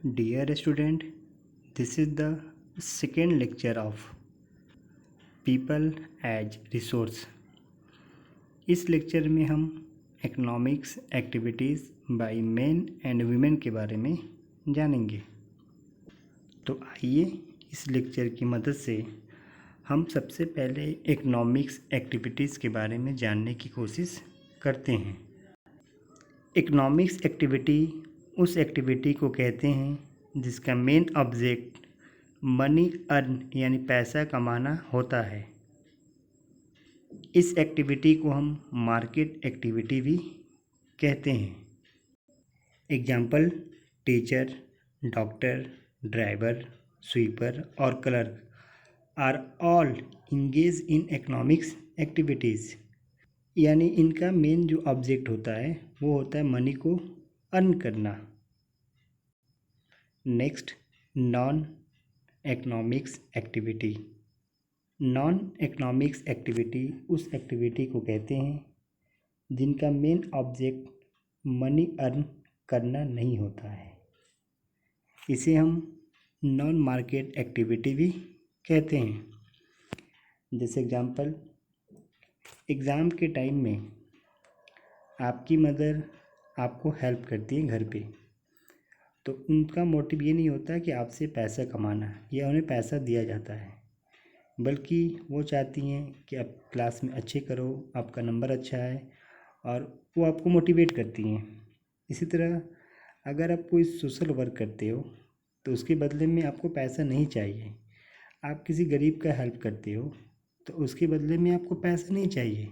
Dear student, this is the second lecture of People as Resource. इस lecture में हम economics activities by men and women के बारे में जानेंगे। तो आइए इस लेक्चर की मदद से हम सबसे पहले इकोनॉमिक्स एक्टिविटीज़ के बारे में जानने की कोशिश करते हैं। इकोनॉमिक्स एक्टिविटी उस एक्टिविटी को कहते हैं जिसका मेन ऑब्जेक्ट मनी अर्न यानी पैसा कमाना होता है। इस एक्टिविटी को हम मार्केट एक्टिविटी भी कहते हैं। Example: teacher, doctor, driver, sweeper और clerk are all engage in economics activities. यानी इनका मेन जो ऑब्जेक्ट होता है वो होता है मनी को अर्न करना। Next, non economics activity. Non economics activity उस एक्टिविटी को कहते हैं जिनका मेन ऑब्जेक्ट मनी अर्न करना नहीं होता है। इसे हम नॉन मार्केट एक्टिविटी भी कहते हैं। जैसे एग्जांपल, एग्ज़ाम के टाइम में आपकी मदर आपको हेल्प करती है घर पे, तो उनका मोटिव ये नहीं होता कि आपसे पैसा कमाना या उन्हें पैसा दिया जाता है, बल्कि वो चाहती हैं कि आप क्लास में अच्छे करो, आपका नंबर अच्छा है, और वो आपको मोटिवेट करती हैं। इसी तरह अगर आप कोई सोशल वर्क करते हो तो उसके बदले में आपको पैसा नहीं चाहिए। आप किसी गरीब का हेल्प करते हो तो उसके बदले में आपको पैसा नहीं चाहिए।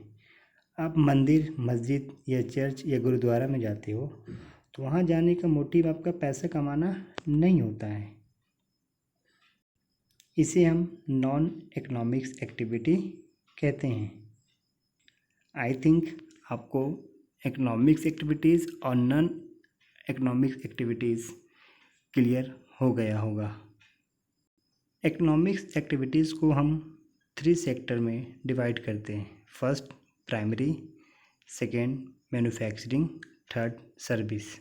आप मंदिर, मस्जिद या चर्च या गुरुद्वारा में जाते हो तो वहाँ जाने का मोटिव आपका पैसा कमाना नहीं होता है। इसे हम नॉन इकोनॉमिक्स एक्टिविटी कहते हैं। आई थिंक आपको इकोनॉमिक्स एक्टिविटीज़ और नॉन इकोनॉमिक्स एक्टिविटीज़ क्लियर हो गया होगा। इकोनॉमिक्स एक्टिविटीज़ को हम 3 सेक्टर में डिवाइड करते हैं। First, primary; second, manufacturing; third, service.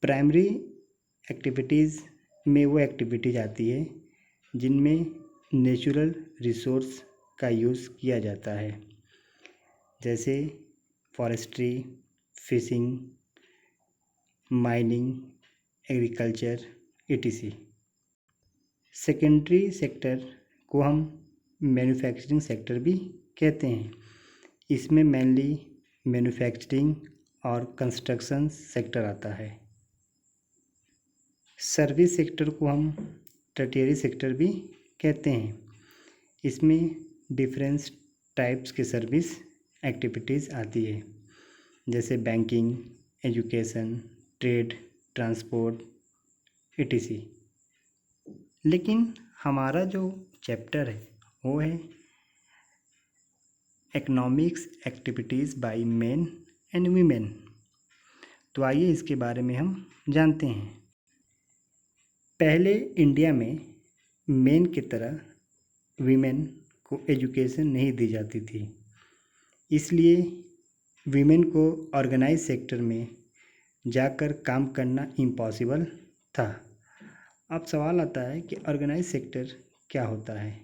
Primary activities में वो एक्टिविटीज़ आती है जिनमें नेचुरल रिसोर्स का यूज़ किया जाता है, जैसे forestry, fishing, mining, agriculture etc। Secondary sector को हम मैन्युफैक्चरिंग सेक्टर भी कहते हैं। इसमें मेनली मैन्युफैक्चरिंग और कंस्ट्रक्शन सेक्टर आता है। सर्विस सेक्टर को हम टर्टियरी सेक्टर भी कहते हैं। इसमें डिफरेंस टाइप्स के सर्विस एक्टिविटीज़ आती है, जैसे banking, education, trade, transport etc। लेकिन हमारा जो चैप्टर है वो है economics activities by men and women. तो आइए इसके बारे में हम जानते हैं। पहले इंडिया में मेन की तरह वीमेन को एजुकेशन नहीं दी जाती थी, इसलिए वीमेन को ऑर्गेनाइज सेक्टर में जाकर काम करना इम्पॉसिबल था। अब सवाल आता है कि ऑर्गेनाइज सेक्टर क्या होता है।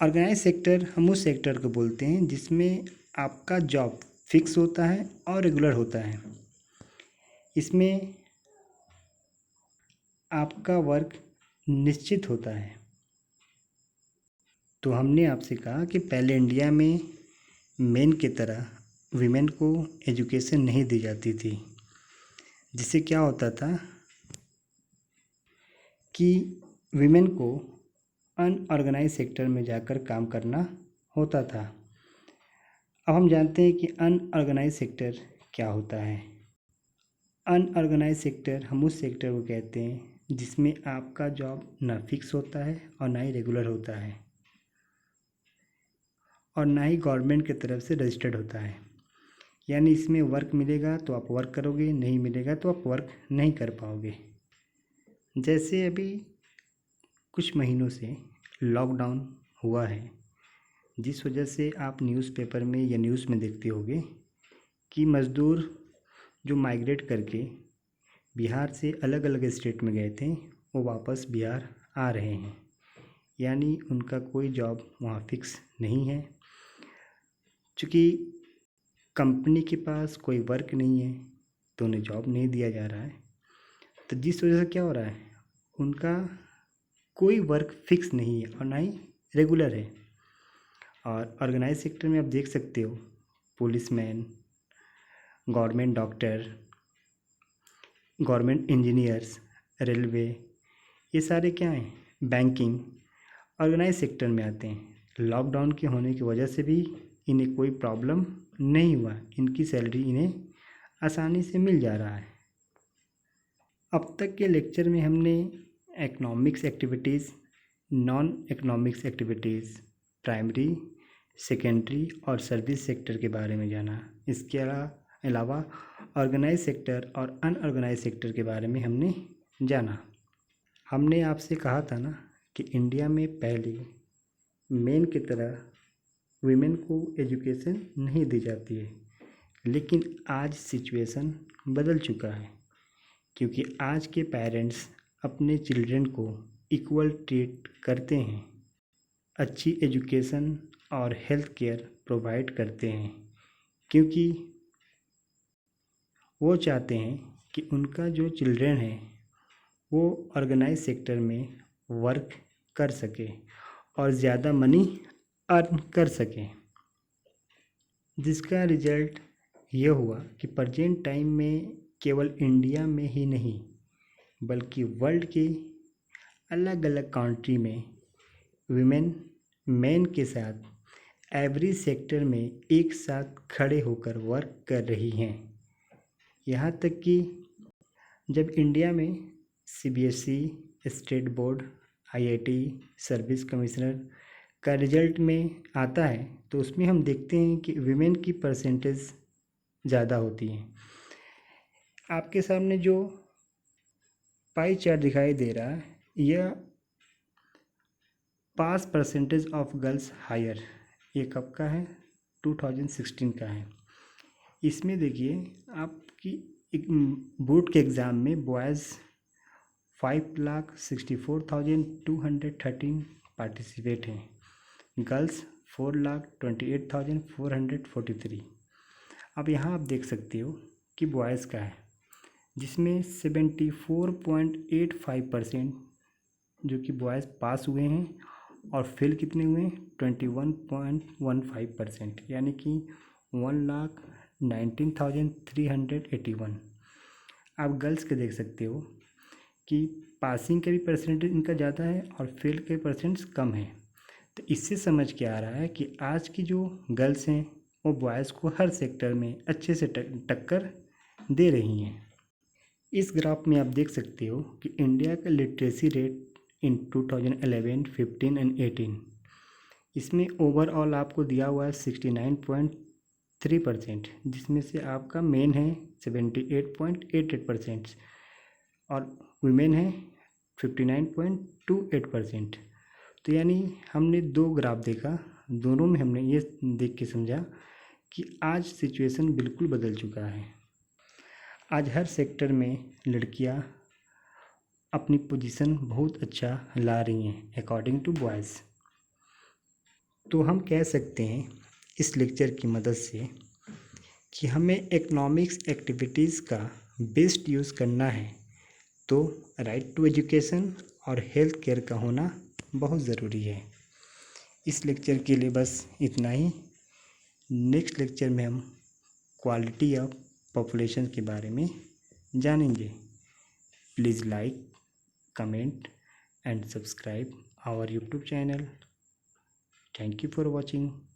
ऑर्गेनाइज सेक्टर हम उस सेक्टर को बोलते हैं जिसमें आपका जॉब फिक्स होता है और रेगुलर होता है। इसमें आपका वर्क निश्चित होता है। तो हमने आपसे कहा कि पहले इंडिया में मेन की तरह वीमेन को एजुकेशन नहीं दी जाती थी, जिससे क्या होता था कि वीमेन को अनऑर्गेनाइज सेक्टर में जाकर काम करना होता था। अब हम जानते हैं कि अनऑर्गेनाइज सेक्टर क्या होता है। अनऑर्गेनाइज सेक्टर हम उस सेक्टर को कहते हैं जिसमें आपका जॉब ना फिक्स होता है और ना ही रेगुलर होता है, और ना ही गवर्नमेंट की तरफ से रजिस्टर्ड होता है। यानी इसमें वर्क मिलेगा तो आप वर्क करोगे, नहीं मिलेगा तो आप वर्क नहीं कर पाओगे। जैसे अभी कुछ महीनों से लॉकडाउन हुआ है, जिस वजह से आप न्यूज़पेपर में या न्यूज़ में देखते होंगे कि मज़दूर जो माइग्रेट करके बिहार से अलग अलग स्टेट में गए थे, वो वापस बिहार आ रहे हैं, यानी उनका कोई जॉब वहाँ फिक्स नहीं है। चूँकि कंपनी के पास कोई वर्क नहीं है तो उन्हें जॉब नहीं दिया जा रहा है। तो जिस वजह से क्या हो रहा है, उनका कोई वर्क फिक्स नहीं है और ना ही रेगुलर है। और ऑर्गेनाइज सेक्टर में आप देख सकते हो, policeman, government doctor, government engineers, railway, ये सारे क्या हैं, बैंकिंग, ऑर्गेनाइज सेक्टर में आते हैं। लॉकडाउन के होने की वजह से भी इन्हें कोई प्रॉब्लम नहीं हुआ, इनकी सैलरी इन्हें आसानी से मिल जा रहा है। अब तक के लेक्चर में हमने economics activities, non economics activities, primary, secondary और सर्विस सेक्टर के बारे में जाना। इसके अलावा ऑर्गेनाइज सेक्टर और अनऑर्गेनाइज सेक्टर के बारे में हमने जाना। हमने आपसे कहा था ना कि इंडिया में पहले मेन की तरह वीमेन को एजुकेशन नहीं दी जाती है, लेकिन आज सिचुएशन बदल चुका है, क्योंकि आज के पेरेंट्स अपने चिल्ड्रन को इक्वल ट्रीट करते हैं, अच्छी एजुकेशन और हेल्थ केयर प्रोवाइड करते हैं, क्योंकि वो चाहते हैं कि उनका जो चिल्ड्रन है वो ऑर्गेनाइज सेक्टर में वर्क कर सके और ज़्यादा मनी अर्न कर सके। जिसका रिजल्ट ये हुआ कि प्रेजेंट टाइम में केवल इंडिया में ही नहीं बल्कि वर्ल्ड के अलग अलग कंट्री में वीमेन मैन के साथ एवरी सेक्टर में एक साथ खड़े होकर वर्क कर रही हैं। यहाँ तक कि जब इंडिया में CBSE, state board, IIT, service commissioner का रिजल्ट में आता है तो उसमें हम देखते हैं कि वीमेन की परसेंटेज ज़्यादा होती है। आपके सामने जो पाई चार्ट दिखाई दे रहा है, यह पास परसेंटेज ऑफ गर्ल्स हायर, ये कब का है, 2016 का है। इसमें देखिए आपकी बोर्ड के एग्ज़ाम में बॉयज़ 5,64,213 पार्टिसिपेट हैं, गर्ल्स 4,28,443। अब यहाँ आप देख सकते हो कि बॉयज़ का है, जिसमें 74.85% जो कि बॉयज़ पास हुए हैं और फेल कितने हुए हैं, 21.15%, यानी कि 1,19,381। आप गर्ल्स के देख सकते हो कि पासिंग का भी परसेंटेज इनका ज़्यादा है और फेल के परसेंट्स कम है। तो इससे समझ के आ रहा है कि आज की जो गर्ल्स हैं वो बॉयज़ को हर सेक्टर में अच्छे से टक्कर दे रही हैं। इस ग्राफ में आप देख सकते हो कि इंडिया का लिटरेसी रेट इन 2011, 15 एंड 18, इसमें ओवरऑल आपको दिया हुआ है 69.3%, जिसमें से आपका मेन है 78.88% और वीमेन है 59.28%। तो यानी हमने दो ग्राफ देखा, दोनों में हमने ये देख के समझा कि आज सिचुएशन बिल्कुल बदल चुका है। आज हर सेक्टर में लड़कियां अपनी पोजीशन बहुत अच्छा ला रही हैं अकॉर्डिंग टू बॉयज़। तो हम कह सकते हैं इस लेक्चर की मदद से कि हमें इकोनॉमिक्स एक्टिविटीज़ का बेस्ट यूज़ करना है, तो राइट टू एजुकेशन और हेल्थ केयर का होना बहुत ज़रूरी है। इस लेक्चर के लिए बस इतना ही। नेक्स्ट लेक्चर में हम क्वालिटी ऑफ पॉपुलेशन के बारे में जानेंगे। Please like, comment and subscribe our YouTube channel. Thank you for watching.